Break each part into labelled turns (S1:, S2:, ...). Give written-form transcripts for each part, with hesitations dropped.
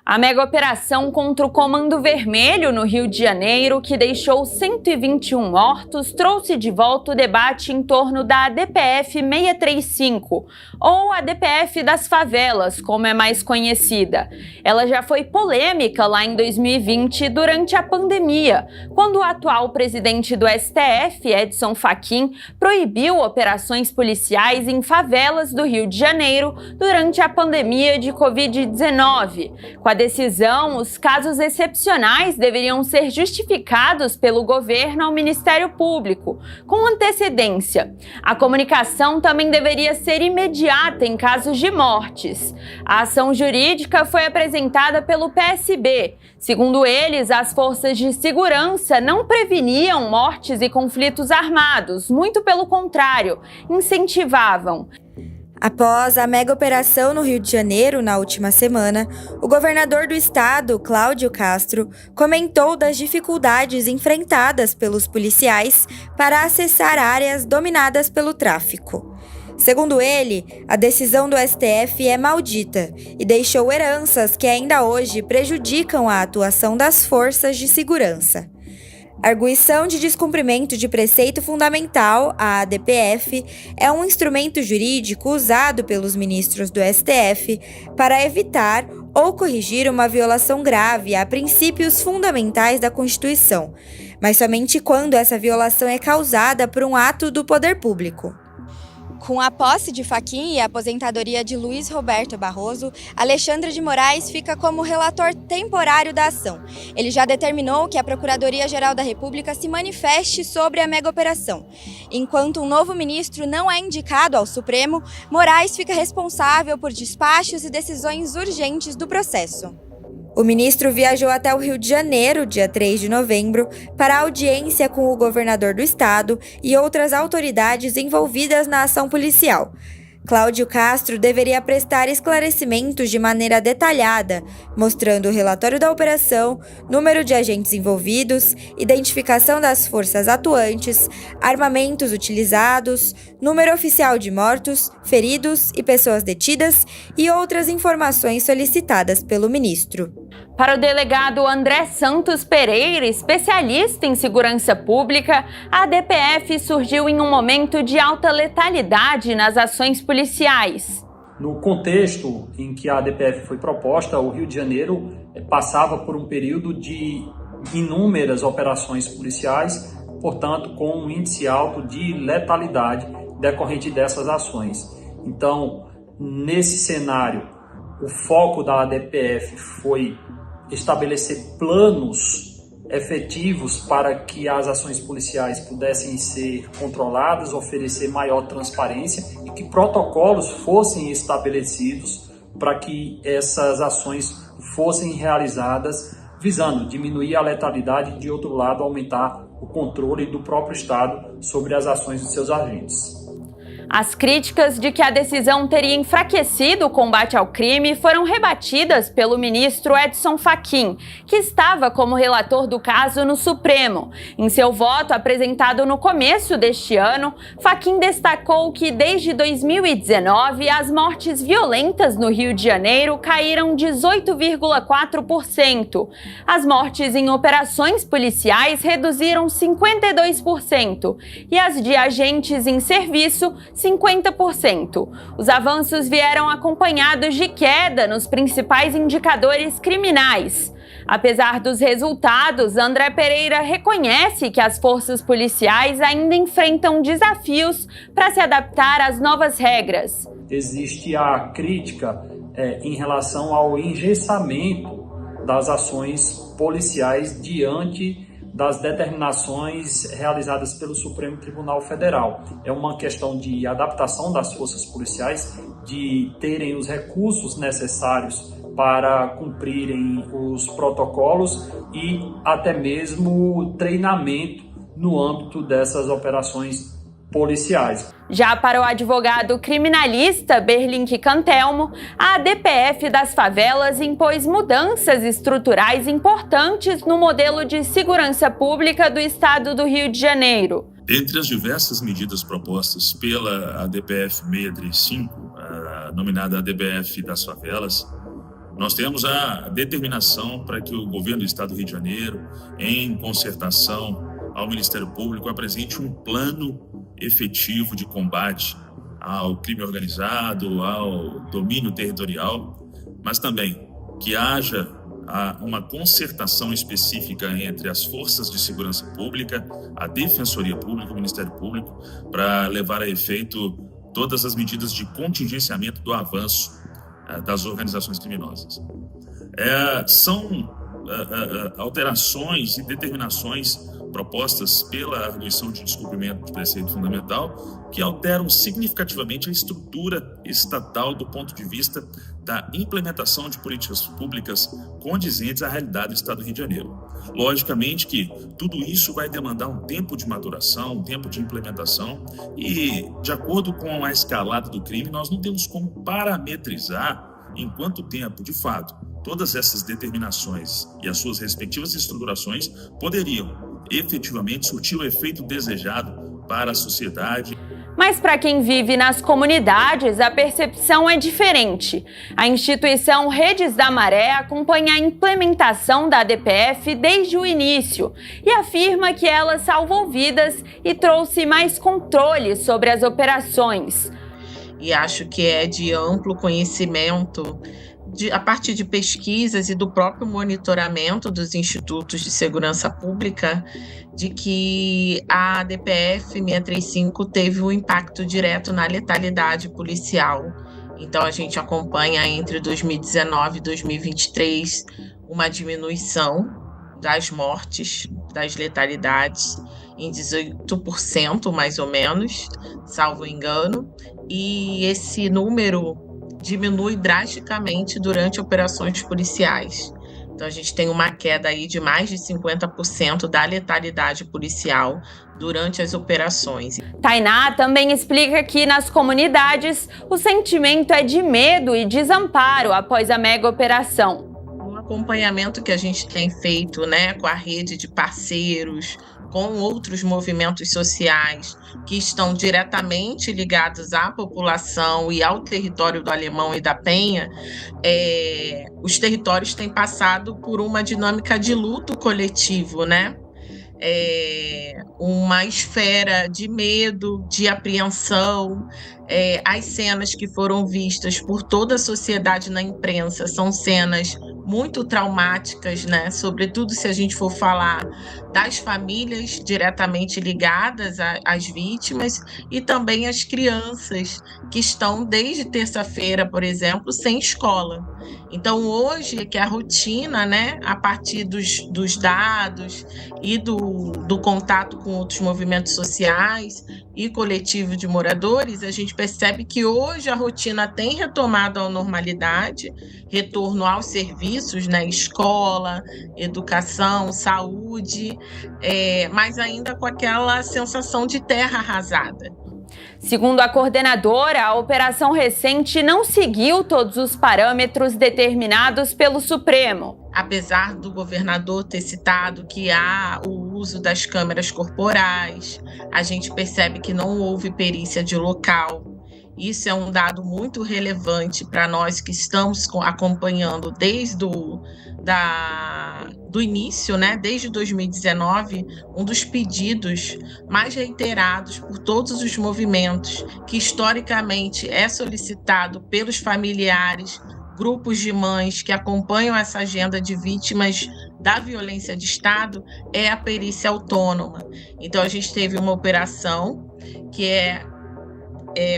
S1: A mega operação contra o Comando Vermelho no Rio de Janeiro, que deixou 121 mortos, trouxe de volta o debate em torno da ADPF 635, ou a ADPF das favelas, como é mais conhecida. Ela já foi polêmica lá em 2020, durante a pandemia, quando o atual presidente do STF, Edson Fachin, proibiu operações policiais em favelas do Rio de Janeiro durante a pandemia de Covid-19. Com a decisão, os casos excepcionais deveriam ser justificados pelo governo ao Ministério Público, com antecedência. A comunicação também deveria ser imediata em casos de mortes. A ação jurídica foi apresentada pelo PSB. Segundo eles, as forças de segurança não preveniam mortes e conflitos armados, muito pelo contrário, incentivavam.
S2: Após a mega operação no Rio de Janeiro na última semana, o governador do estado, Cláudio Castro, comentou das dificuldades enfrentadas pelos policiais para acessar áreas dominadas pelo tráfico. Segundo ele, a decisão do STF é maldita e deixou heranças que ainda hoje prejudicam a atuação das forças de segurança. Arguição de descumprimento de preceito fundamental, a ADPF, é um instrumento jurídico usado pelos ministros do STF para evitar ou corrigir uma violação grave a princípios fundamentais da Constituição, mas somente quando essa violação é causada por um ato do poder público.
S3: Com a posse de Fachin e a aposentadoria de Luiz Roberto Barroso, Alexandre de Moraes fica como relator temporário da ação. Ele já determinou que a Procuradoria-Geral da República se manifeste sobre a mega operação. Enquanto um novo ministro não é indicado ao Supremo, Moraes fica responsável por despachos e decisões urgentes do processo.
S2: O ministro viajou até o Rio de Janeiro, dia 3 de novembro, para audiência com o governador do estado e outras autoridades envolvidas na ação policial. Cláudio Castro deveria prestar esclarecimentos de maneira detalhada, mostrando o relatório da operação, número de agentes envolvidos, identificação das forças atuantes, armamentos utilizados, número oficial de mortos, feridos e pessoas detidas e outras informações solicitadas pelo ministro.
S1: Para o delegado André Santos Pereira, especialista em segurança pública, a ADPF surgiu em um momento de alta letalidade nas ações policiais.
S4: No contexto em que a ADPF foi proposta, o Rio de Janeiro passava por um período de inúmeras operações policiais, portanto, com um índice alto de letalidade decorrente dessas ações. Então, nesse cenário, o foco da ADPF foi estabelecer planos efetivos para que as ações policiais pudessem ser controladas, oferecer maior transparência e que protocolos fossem estabelecidos para que essas ações fossem realizadas, visando diminuir a letalidade e, de outro lado, aumentar o controle do próprio Estado sobre as ações de seus agentes.
S1: As críticas de que a decisão teria enfraquecido o combate ao crime foram rebatidas pelo ministro Edson Fachin, que estava como relator do caso no Supremo. Em seu voto apresentado no começo deste ano, Fachin destacou que desde 2019 as mortes violentas no Rio de Janeiro caíram 18,4%. As mortes em operações policiais reduziram 52% e as de agentes em serviço 50%. Os avanços vieram acompanhados de queda nos principais indicadores criminais. Apesar dos resultados, André Pereira reconhece que as forças policiais ainda enfrentam desafios para se adaptar às novas regras.
S4: Existe a crítica em relação ao engessamento das ações policiais diante das determinações realizadas pelo Supremo Tribunal Federal. É uma questão de adaptação das forças policiais, de terem os recursos necessários para cumprirem os protocolos e até mesmo treinamento no âmbito dessas operações policiais.
S1: Já para o advogado criminalista Berlink Cantelmo, a ADPF das favelas impôs mudanças estruturais importantes no modelo de segurança pública do estado do Rio de Janeiro.
S5: Entre as diversas medidas propostas pela ADPF 635, a nominada ADPF das favelas, Nós temos a determinação para que o governo do Estado do Rio de Janeiro, em concertação ao Ministério Público, apresente um plano efetivo de combate ao crime organizado, ao domínio territorial, mas também que haja uma concertação específica entre as forças de segurança pública, a Defensoria Pública, o Ministério Público, para levar a efeito todas as medidas de contingenciamento do avanço das organizações criminosas. São alterações e determinações propostas pela Arguição de Descumprimento de Preceito Fundamental que alteram significativamente a estrutura estatal do ponto de vista da implementação de políticas públicas condizentes à realidade do Estado do Rio de Janeiro. Logicamente que tudo isso vai demandar um tempo de maturação, um tempo de implementação e, de acordo com a escalada do crime, nós não temos como parametrizar em quanto tempo, de fato, todas essas determinações e as suas respectivas estruturações poderiam efetivamente surtir o efeito desejado para a sociedade.
S1: Mas para quem vive nas comunidades, a percepção é diferente. A instituição Redes da Maré acompanha a implementação da DPF desde o início e afirma que ela salvou vidas e trouxe mais controle sobre as operações.
S6: E acho que é de amplo conhecimento, a partir de pesquisas e do próprio monitoramento dos institutos de segurança pública, de que a DPF 635 teve um impacto direto na letalidade policial. Então, a gente acompanha entre 2019 e 2023 uma diminuição das mortes, das letalidades, em 18%, mais ou menos, salvo engano, e esse número diminui drasticamente durante operações policiais. Então, a gente tem uma queda aí de mais de 50% da letalidade policial durante as operações.
S1: Tainá também explica que nas comunidades o sentimento é de medo e desamparo após a mega operação.
S6: O acompanhamento que a gente tem feito, com a rede de parceiros, com outros movimentos sociais que estão diretamente ligados à população e ao território do Alemão e da Penha, os territórios têm passado por uma dinâmica de luto coletivo, uma esfera de medo, de apreensão. As cenas que foram vistas por toda a sociedade na imprensa são cenas muito traumáticas, sobretudo se a gente for falar das famílias diretamente ligadas às vítimas e também as crianças que estão desde terça-feira, por exemplo, sem escola. Então, hoje é que a rotina, a partir dos dados e do contato com outros movimentos sociais e coletivo de moradores, a gente percebe que hoje a rotina tem retomado à normalidade, retorno aos serviços, escola, educação, saúde, mas ainda com aquela sensação de terra arrasada.
S1: Segundo a coordenadora, a operação recente não seguiu todos os parâmetros determinados pelo Supremo.
S6: Apesar do governador ter citado que há o uso das câmeras corporais, a gente percebe que não houve perícia de local. Isso é um dado muito relevante para nós que estamos acompanhando desde do início, desde 2019, um dos pedidos mais reiterados por todos os movimentos, que historicamente é solicitado pelos familiares, grupos de mães que acompanham essa agenda de vítimas da violência de Estado, é a perícia autônoma. Então, a gente teve uma operação que é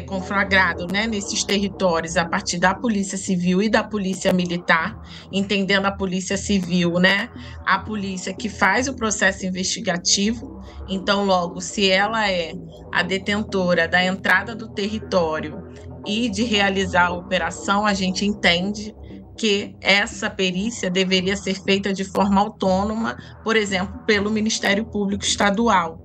S6: conflagrado nesses territórios a partir da Polícia Civil e da Polícia Militar, entendendo a Polícia Civil, a polícia que faz o processo investigativo. Então, logo, se ela é a detentora da entrada do território e de realizar a operação, a gente entende que essa perícia deveria ser feita de forma autônoma, por exemplo, pelo Ministério Público Estadual.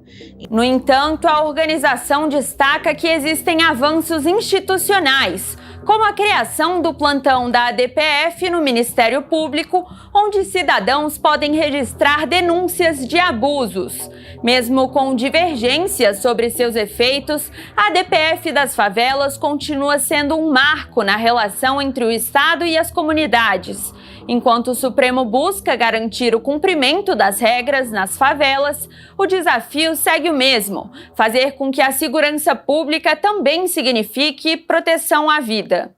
S1: No entanto, a organização destaca que existem avanços institucionais, como a criação do plantão da DPF no Ministério Público, onde cidadãos podem registrar denúncias de abusos. Mesmo com divergências sobre seus efeitos, a DPF das favelas continua sendo um marco na relação entre o Estado e as comunidades. Enquanto o Supremo busca garantir o cumprimento das regras nas favelas, o desafio segue o mesmo: fazer com que a segurança pública também signifique proteção à vida.